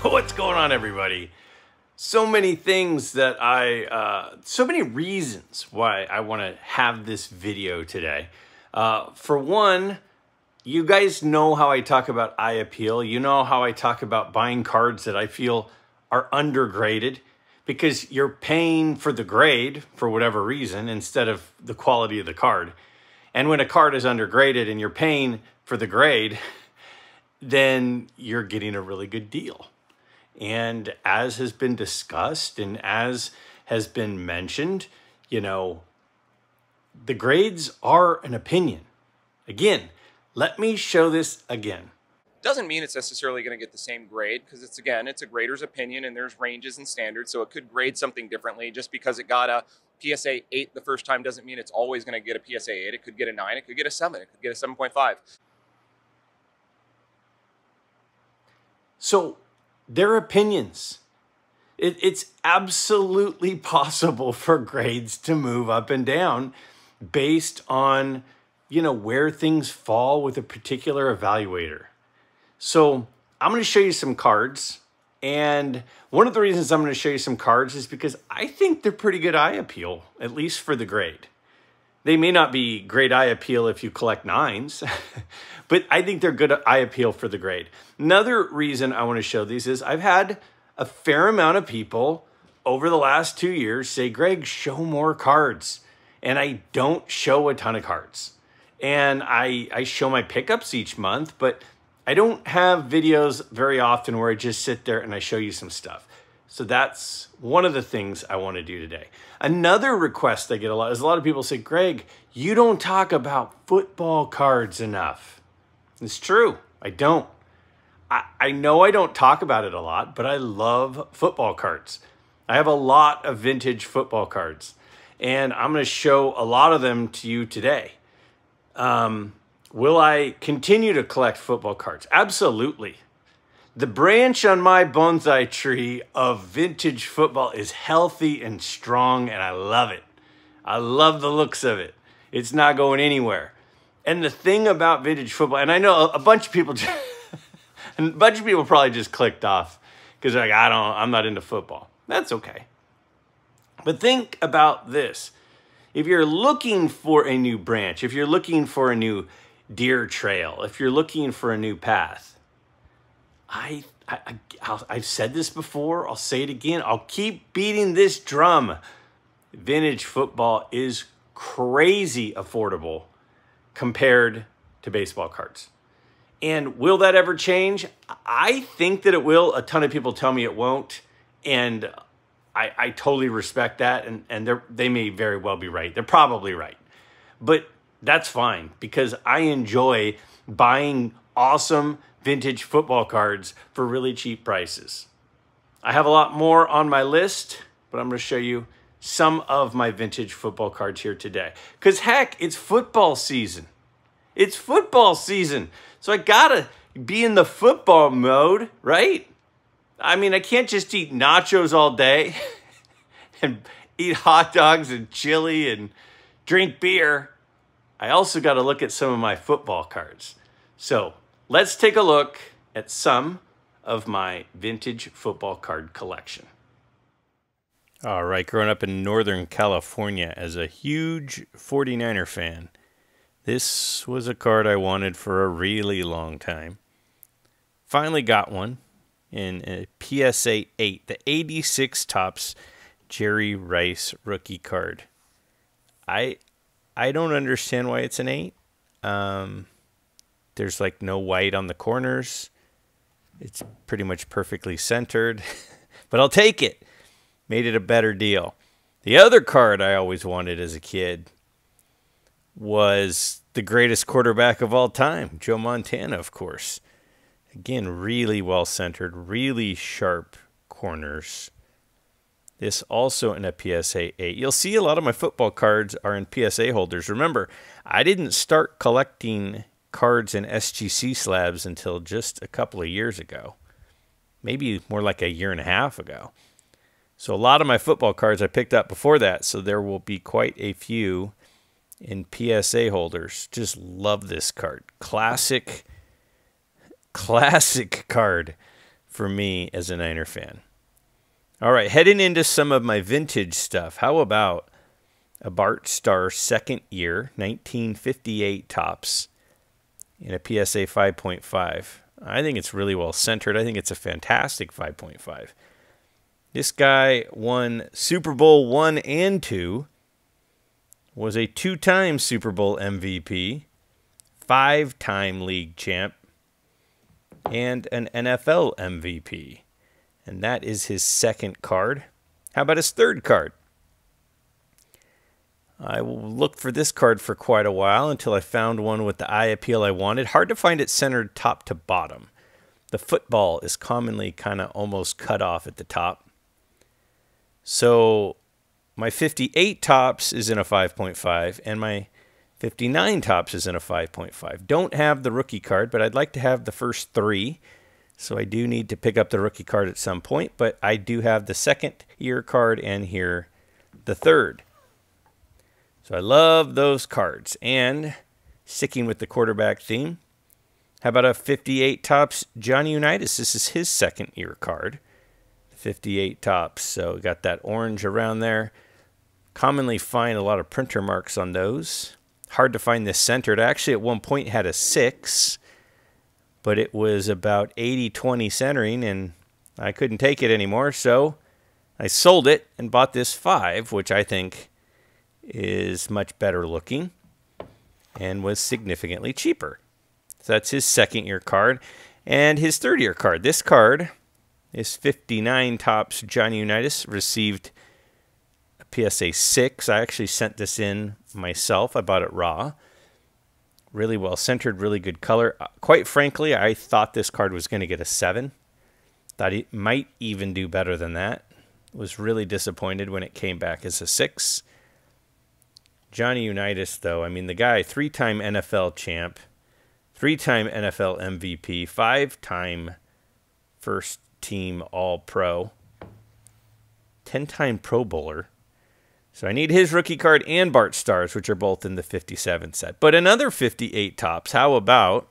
What's going on, everybody? So many things that so many reasons why I want to have this video today. For one, you guys know how I talk about eye appeal. You know how I talk about buying cards that I feel are undergraded because you're paying for the grade for whatever reason instead of the quality of the card. And when a card is undergraded and you're paying for the grade, then you're getting a really good deal. And as has been discussed and as has been mentioned, you know, the grades are an opinion. Again, let me show this again. Doesn't mean it's necessarily going to get the same grade because it's a grader's opinion and there's ranges and standards. So it could grade something differently. Just because it got a PSA 8 the first time doesn't mean it's always going to get a PSA 8. It could get a 9. It could get a 7. It could get a 7.5. So they're opinions. It's absolutely possible for grades to move up and down based on, you know, where things fall with a particular evaluator. So I'm going to show you some cards. And one of the reasons I'm going to show you some cards is because I think they're pretty good eye appeal, at least for the grade. They may not be great eye appeal if you collect 9s, but I think they're good eye appeal for the grade. Another reason I want to show these is I've had a fair amount of people over the last 2 years say, Greg, show more cards. And I don't show a ton of cards. And I show my pickups each month, but I don't have videos very often where I just sit there and I show you some stuff. So that's one of the things I want to do today. Another request I get a lot is a lot of people say, Greg, you don't talk about football cards enough. It's true. I don't. I know I don't talk about it a lot, but I love football cards. I have a lot of vintage football cards, and I'm going to show a lot of them to you today. Will I continue to collect football cards? Absolutely. The branch on my bonsai tree of vintage football is healthy and strong, and I love it. I love the looks of it. It's not going anywhere. And the thing about vintage football, and I know a bunch of people, a bunch of people probably just clicked off because they're like, I'm not into football. That's okay. But think about this. If you're looking for a new branch, if you're looking for a new deer trail, if you're looking for a new path, I've said this before. I'll say it again. I'll keep beating this drum. Vintage football is crazy affordable compared to baseball cards. And will that ever change? I think that it will. A ton of people tell me it won't. And I totally respect that. And they may very well be right. They're probably right. But that's fine because I enjoy buying awesome vintage football cards for really cheap prices. I have a lot more on my list, but I'm going to show you some of my vintage football cards here today. Because heck, it's football season. It's football season. So I got to be in the football mode, right? I mean, I can't just eat nachos all day and eat hot dogs and chili and drink beer. I also got to look at some of my football cards. So let's take a look at some of my vintage football card collection. All right, growing up in Northern California as a huge 49er fan, this was a card I wanted for a really long time. Finally got one in a PSA 8, the 86 Topps Jerry Rice rookie card. I don't understand why it's an 8. There's like no white on the corners. It's pretty much perfectly centered, but I'll take it. Made it a better deal. The other card I always wanted as a kid was the greatest quarterback of all time, Joe Montana, of course. Again, really well centered, really sharp corners. This also in a PSA 8. You'll see a lot of my football cards are in PSA holders. Remember, I didn't start collecting cards in SGC slabs until just a couple of years ago. Maybe more like a year and a half ago. So a lot of my football cards I picked up before that, so there will be quite a few in PSA holders. Just love this card. Classic card for me as a Niner fan. All right, heading into some of my vintage stuff. How about a Bart Starr second year, 1958 tops in a PSA 5.5. I think it's really well centered. I think it's a fantastic 5.5. This guy won Super Bowl 1 and 2, was a 2-time Super Bowl MVP, 5-time league champ, and an NFL MVP. And that is his second card. How about his third card? I looked for this card for quite a while until I found one with the eye appeal I wanted. Hard to find it centered top to bottom. The football is commonly kind of almost cut off at the top. So my 58 tops is in a 5.5 and my 59 tops is in a 5.5. Don't have the rookie card, but I'd like to have the first 3. So I do need to pick up the rookie card at some point, but I do have the second year card and here the third. So I love those cards. And sticking with the quarterback theme, how about a 58 tops Johnny Unitas? This is his second year card. 58 tops. So we got that orange around there. Commonly find a lot of printer marks on those. Hard to find this centered. I actually at one point had a 6, but it was about 80-20 centering, and I couldn't take it anymore, so I sold it and bought this 5, which I think is much better looking and was significantly cheaper. So that's his second year card. And his third year card. This card is 59 tops Johnny Unitas, received a PSA 6. I actually sent this in myself. I bought it raw. Really well centered, really good color. Quite frankly, I thought this card was going to get a 7. Thought it might even do better than that. Was really disappointed when it came back as a 6. Johnny Unitas, though, I mean, the guy, 3-time NFL champ, 3-time NFL MVP, 5-time first team All-Pro, 10-time Pro Bowler. So I need his rookie card and Bart Starr's, which are both in the 57 set. But another 58 tops. How about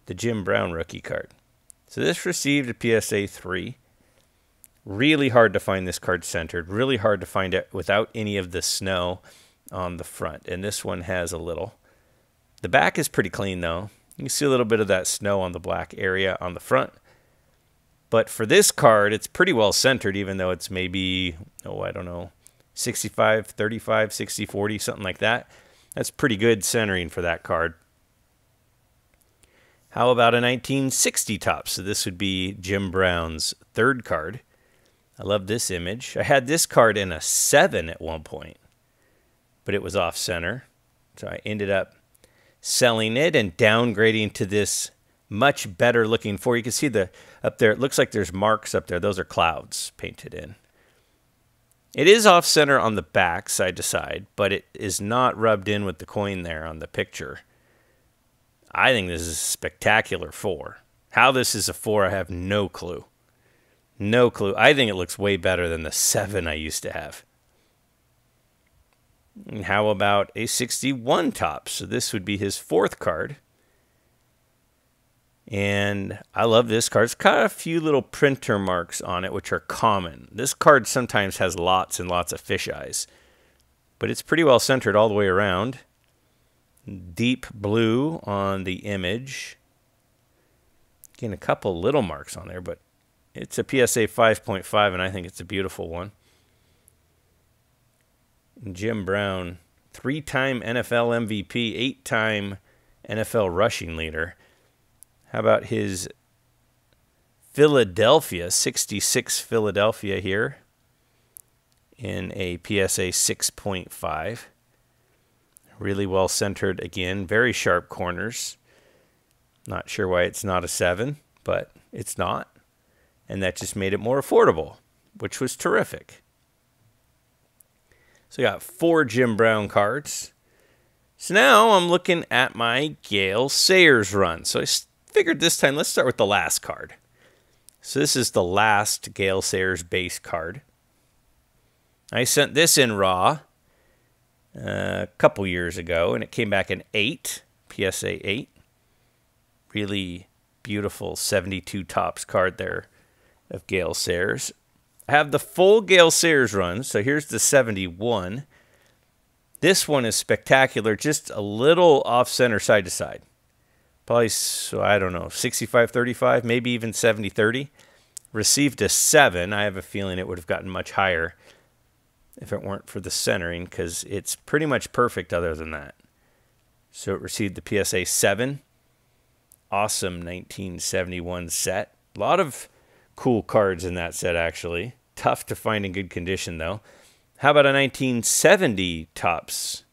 the Jim Brown rookie card? So this received a PSA 3. Really hard to find this card centered. Really hard to find it without any of the snow on the front. And this one has a little. The back is pretty clean, though. You can see a little bit of that snow on the black area on the front. But for this card, it's pretty well centered, even though it's maybe, I don't know, 65, 35, 60, 40, something like that. That's pretty good centering for that card. How about a 1960 top? So this would be Jim Brown's third card. I love this image. I had this card in a 7 at one point, but it was off center. So I ended up selling it and downgrading to this much better looking 4. You can see up there, it looks like there's marks up there. Those are clouds painted in. It is off center on the back, side to side, but it is not rubbed in with the coin there on the picture. I think this is a spectacular 4. How this is a 4, I have no clue. No clue. I think it looks way better than the 7 I used to have. And how about a 61 top? So this would be his 4th card. And I love this card. It's got a few little printer marks on it, which are common. This card sometimes has lots and lots of fisheyes, but it's pretty well centered all the way around. Deep blue on the image. Again, a couple little marks on there, but it's a PSA 5.5, and I think it's a beautiful one. Jim Brown, 3-time NFL MVP, 8-time NFL rushing leader. How about his Philadelphia, 66 Philadelphia here in a PSA 6.5. Really well centered again, very sharp corners. Not sure why it's not a 7, but it's not. And that just made it more affordable, which was terrific. So we got 4 Jim Brown cards. So now I'm looking at my Gale Sayers run. So I figured this time, let's start with the last card. So this is the last Gale Sayers base card. I sent this in raw a couple years ago, and it came back in 8, PSA 8. Really beautiful 72 tops card there of Gale Sayers. I have the full Gale Sayers run, so here's the 71. This one is spectacular, just a little off-center side to side. Probably, so I don't know, 65-35, maybe even 70-30. Received a 7. I have a feeling it would have gotten much higher if it weren't for the centering, because it's pretty much perfect other than that. So it received the PSA 7. Awesome 1971 set. A lot of cool cards in that set, actually. Tough to find in good condition, though. How about a 1970 Topps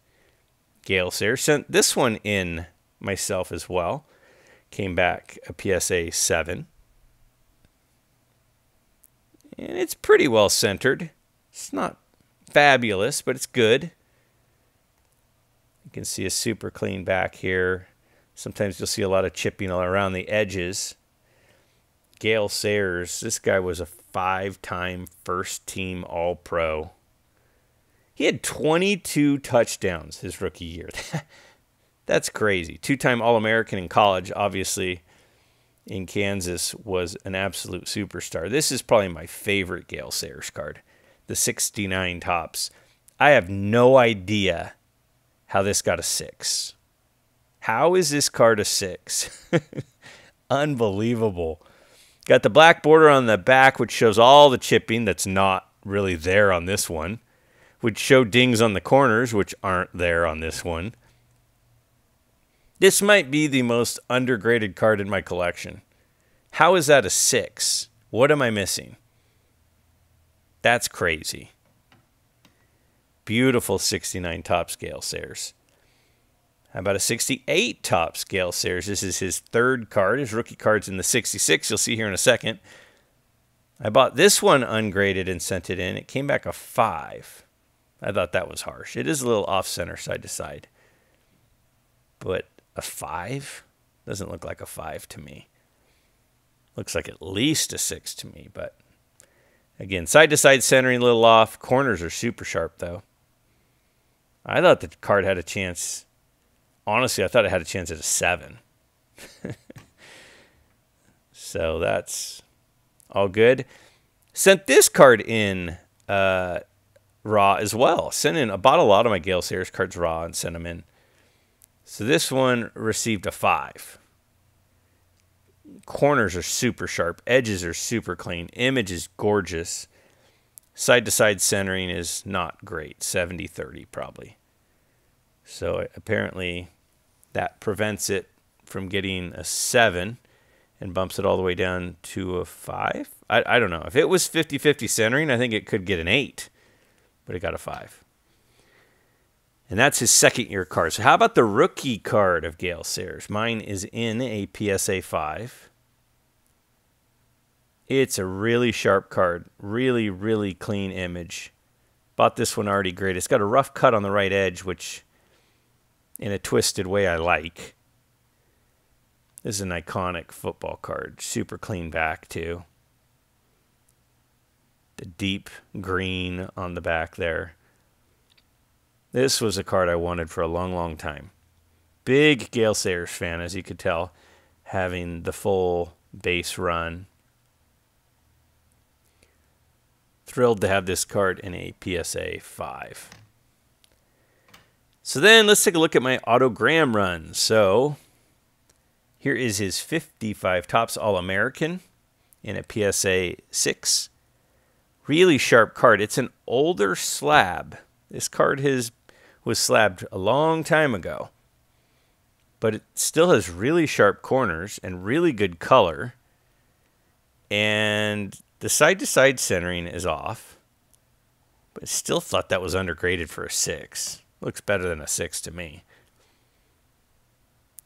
Gale Sayers? Sent this one in myself as well. Came back a PSA 7. And it's pretty well centered. It's not fabulous, but it's good. You can see a super clean back here. Sometimes you'll see a lot of chipping all around the edges. Gale Sayers, this guy was a 5-time first-team All-Pro. He had 22 touchdowns his rookie year. That's crazy. 2-time All-American in college, obviously, in Kansas, was an absolute superstar. This is probably my favorite Gale Sayers card, the 69 Topps. I have no idea how this got a 6. How is this card a 6? Unbelievable. Got the black border on the back, which shows all the chipping that's not really there on this one. Would show dings on the corners, which aren't there on this one. This might be the most undergraded card in my collection. How is that a 6? What am I missing? That's crazy. Beautiful 69 Topps Gale Sayers. How about a 68 Topps Gale Sayers? This is his 3rd card. His rookie card's in the 66. You'll see here in a second. I bought this one ungraded and sent it in. It came back a 5. I thought that was harsh. It is a little off-center side to side. But a 5? Doesn't look like a 5 to me. Looks like at least a 6 to me. But again, side-to-side centering a little off. Corners are super sharp, though. I thought the card had a chance. Honestly, I thought it had a chance at a 7. So that's all good. Sent this card in raw as well. I bought a lot of my Gale Sayers cards raw and sent them in. So this one received a 5. Corners are super sharp. Edges are super clean. Image is gorgeous. Side-to-side centering is not great. 70-30 probably. So apparently that prevents it from getting a 7 and bumps it all the way down to a 5. I don't know. If it was 50-50 centering, I think it could get an 8. But it got a 5. And that's his 2nd-year card. So how about the rookie card of Gale Sayers? Mine is in a PSA 5. It's a really sharp card. Really, really clean image. Bought this one already graded. It's got a rough cut on the right edge, which in a twisted way I like. This is an iconic football card. Super clean back, too. The deep green on the back there. This was a card I wanted for a long, long time. Big Gale Sayers fan, as you could tell, having the full base run. Thrilled to have this card in a PSA 5. So then let's take a look at my Otto Graham run. So here is his 55 Topps All-American in a PSA 6. Really sharp card. It's an older slab. This card was slabbed a long time ago. But it still has really sharp corners and really good color. And the side-to-side centering is off. But I still thought that was undergraded for a 6. Looks better than a 6 to me.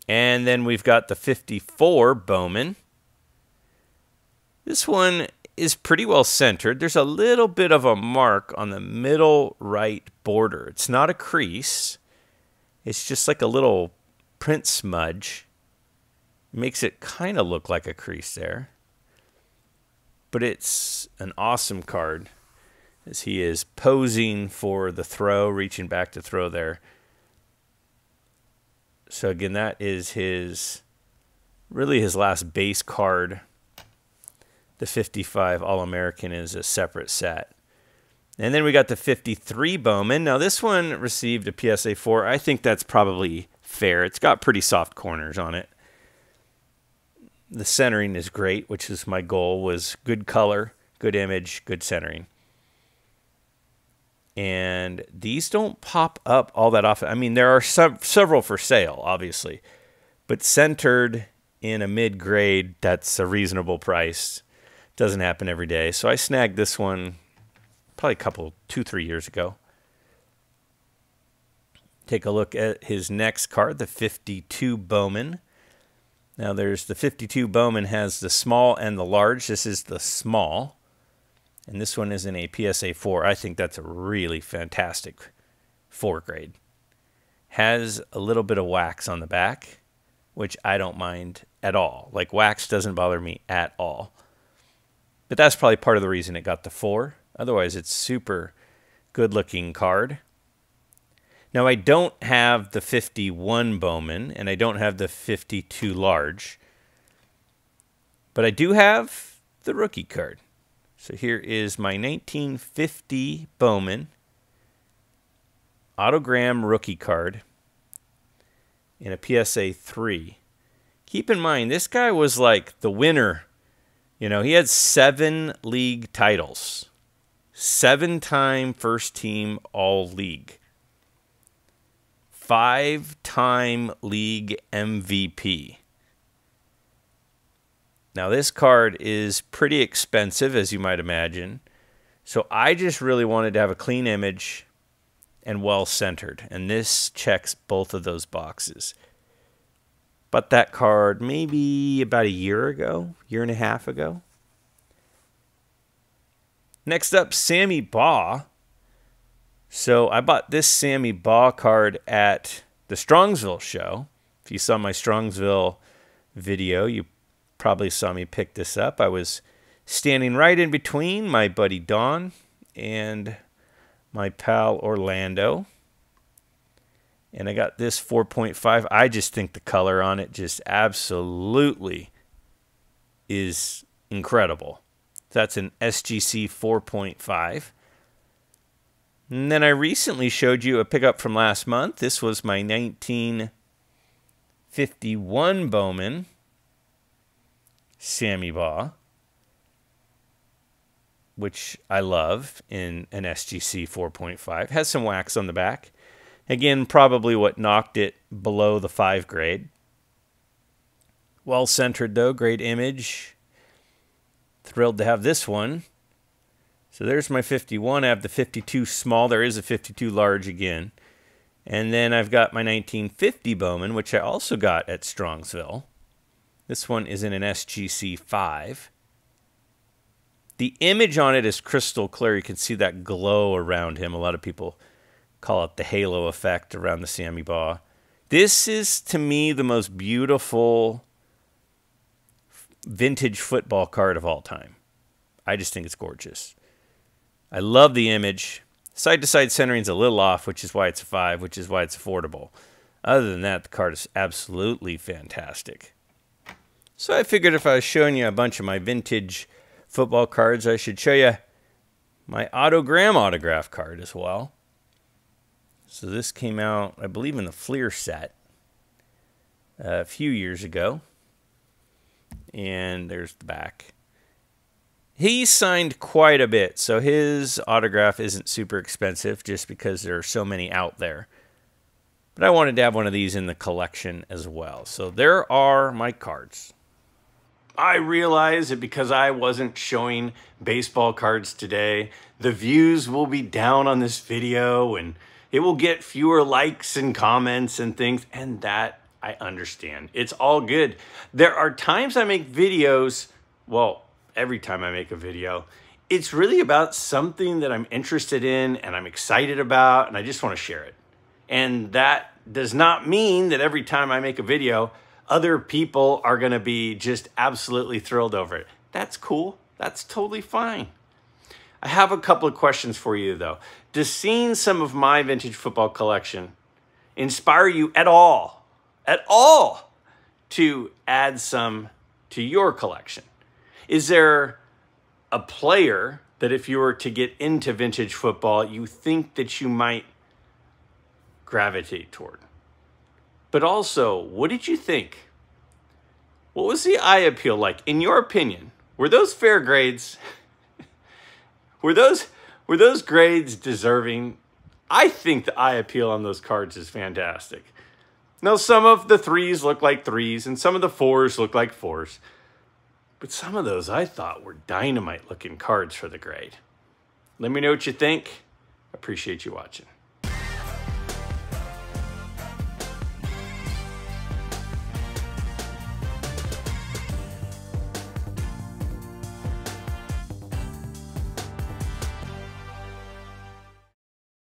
And then we've got the 54 Bowman. This one is pretty well centered. There's a little bit of a mark on the middle right border. It's not a crease. It's just like a little print smudge. Makes it kind of look like a crease there. But it's an awesome card as he is posing for the throw, reaching back to throw there. So again, that is his really his last base card, the 55 All-American, is a separate set. And then we got the 53 Bowman. Now this one received a PSA 4. I think that's probably fair. It's got pretty soft corners on it. The centering is great, which is my goal, was good color, good image, good centering. And these don't pop up all that often. I mean, there are several for sale, obviously. But centered in a mid-grade, that's a reasonable price. Doesn't happen every day. So I snagged this one probably 2-3 years ago. Take a look at his next card, the 52 Bowman. Now there's the 52 Bowman has the small and the large. This is the small. And this one is in a PSA 4. I think that's a really fantastic 4 grade. Has a little bit of wax on the back, which I don't mind at all. Like, wax doesn't bother me at all. But that's probably part of the reason it got the 4. Otherwise, it's super good-looking card. Now, I don't have the 51 Bowman, and I don't have the 52 large. But I do have the rookie card. So here is my 1950 Bowman Otto Graham rookie card in a PSA 3. Keep in mind, this guy was like the winner. You know, he had 7 league titles. 7-time first team all-league. 5-time league MVP. Now, this card is pretty expensive, as you might imagine. So I just really wanted to have a clean image and well-centered. And this checks both of those boxes. But that card maybe about a year ago, year and a half ago. Next up, Sammy Baugh. So I bought this Sammy Baugh card at the Strongsville show. If you saw my Strongsville video, you probably saw me pick this up. I was standing right in between my buddy Don and my pal Orlando. And I got this 4.5. I just think the color on it just absolutely is incredible. That's an SGC 4.5. And then I recently showed you a pickup from last month. This was my 1951 Bowman Sammy Baugh, which I love, in an SGC 4.5. Has some wax on the back. Again, probably what knocked it below the 5 grade. Well centered though, great image. Thrilled to have this one. So there's my 51. I have the 52 small. There is a 52 large again. And then I've got my 1950 Bowman, which I also got at Strongsville. This one is in an SGC 5. The image on it is crystal clear. You can see that glow around him. A lot of people call it the halo effect around the Sammy Baugh. This is, to me, the most beautiful vintage football card of all time. I just think it's gorgeous. I love the image. Side-to-side centering is a little off, which is why it's a 5, which is why it's affordable. Other than that, the card is absolutely fantastic. So I figured if I was showing you a bunch of my vintage football cards, I should show you my Otto Graham autograph card as well. So this came out, I believe, in the Fleer set a few years ago. And there's the back. He signed quite a bit, so his autograph isn't super expensive just because there are so many out there. But I wanted to have one of these in the collection as well. So there are my cards. I realize that because I wasn't showing baseball cards today, the views will be down on this video and it will get fewer likes and comments and things, and that I understand. It's all good. There are times I make videos, well, every time I make a video, it's really about something that I'm interested in and I'm excited about and I just want to share it. And that does not mean that every time I make a video, other people are going to be just absolutely thrilled over it. That's cool. That's totally fine. I have a couple of questions for you though. Does seeing some of my vintage football collection inspire you at all? At all to add some to your collection? Is there a player that if you were to get into vintage football, you think that you might gravitate toward? But also, what did you think? What was the eye appeal like? In your opinion, were those fair grades? Were those grades deserving? I think the eye appeal on those cards is fantastic. Now, some of the 3s look like 3s, and some of the 4s look like 4s. But some of those I thought were dynamite-looking cards for the grade. Let me know what you think. Appreciate you watching.